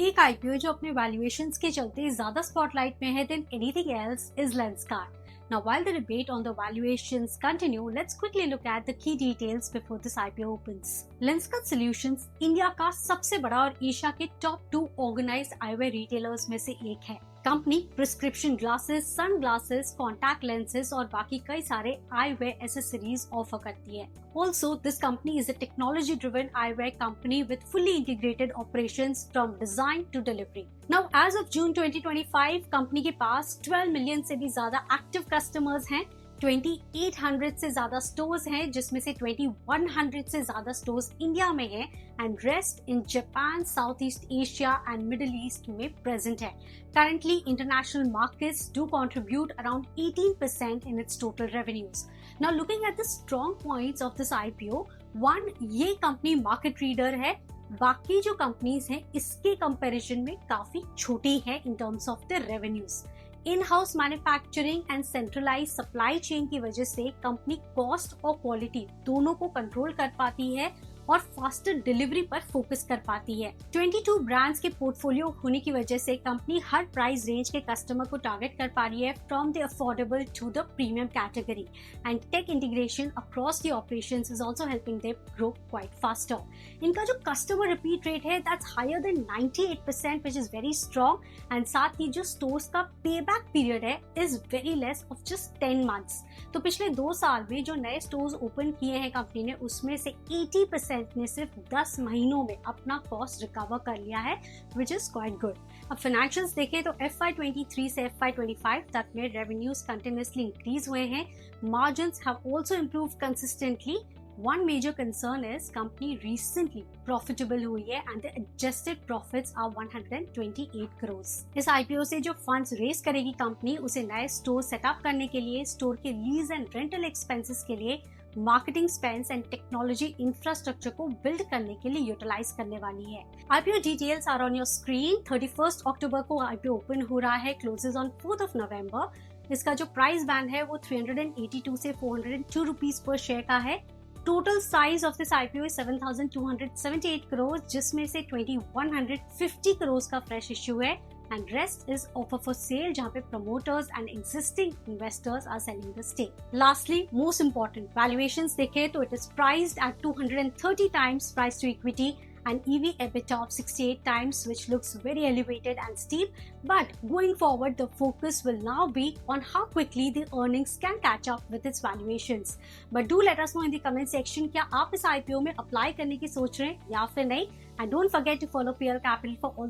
एक आईपीओ जो अपने वैल्यूएशंस के चलते ज्यादा स्पॉटलाइट में है than anything else is Lenskart. Now, while the debate on the valuations continue, let's quickly look at the key details before this IPO opens. Lenskart Solutions India का सबसे बड़ा और एशिया के टॉप 2 ऑर्गेनाइज्ड आईवेयर रिटेलर्स में से एक है. Company prescription glasses, sun glasses, contact lenses और बाकी कई सारे आईवेयर एसेसरीज ऑफर करती है. Also, this company is a technology-driven eyewear company with fully integrated operations from design to delivery. Now, as of June 2025, company के पास 12 million से भी ज्यादा एक्टिव कस्टमर्स हैं, 2800 से ज्यादा स्टोर्स हैं, जिसमें से 2100 से ज्यादा स्टोर्स इंडिया में हैं and rest in Japan, south east Asia and middle east में प्रेजेंट है. Currently, international markets do contribute around 18% in its total revenues. Now, looking at the strong points of this IPO, one, ये company market reader है. बाकी जो companies हैं इसके comparison में काफी छोटी है in terms of the revenues. In house manufacturing and centralize supply chain की वजह से कंपनी कॉस्ट और क्वालिटी दोनों को कंट्रोल कर पाती है और फास्टर डिलीवरी पर फोकस कर पाती है. 22 ब्रांड्स के पोर्टफोलियो होने की वजह से कंपनी हर प्राइस रेंज के कस्टमर को टारगेट कर पा रही है, from the affordable to the premium category. And tech integration across the operations is also helping them grow quite faster. इनका जो कस्टमर रिपीट रेट है that's higher than 98%, which is very strong. And साथ ही जो stores का pay back period है is very less of just 10 months. तो पिछले 2 साल में जो नए स्टोर्स ओपन किए हैं कंपनी ने, उसमें से 80% ने सिर्फ 10 महीनों में अपना कॉस्ट रिकवर कर लिया है, which is quite good. अब फाइनेंशियल्स देखें तो FY23 से FY25 तक में रेवेन्यूज कंटिन्यूअसली इंक्रीज हुए हैं. Margins have also improved consistently. One major concern is company recently profitable हुई है and the adjusted profits are 128 crores. इस IPO से जो फंड्स रेज करेगी कंपनी, उसे नए स्टोर सेटअप करने के लिए, स्टोर के लीज एंड रेंटल एक्सपेंसेस के लिए, marketing spends and technology infrastructure को बिल्ड करने के लिए यूटिलाइज करने वाली है. IPO details are on your screen. 31 अक्टूबर को IPO ओपन हो रहा है, क्लोजेस ऑन 4 नवंबर. इसका जो प्राइस बैंड है वो 382 से 402 रुपीज पर शेयर का है. Total size of this IPO is 7,278 crores, जिसमें से 2,150 crores का फ्रेश इश्यू है and rest is offer for sale, जहाँ पे promoters and existing investors are selling the stake. Lastly, most important, valuations देखें तो it is priced at 230 times price to equity and EV/EBITDA of 68 times, which looks very elevated and steep. But going forward, the focus will now be on how quickly the earnings can catch up with its valuations. But do let us know in the comment section, क्या आप इस IPO में apply करने की सोच रहे हैं या फिर नहीं? And don't forget to follow PL Capital for all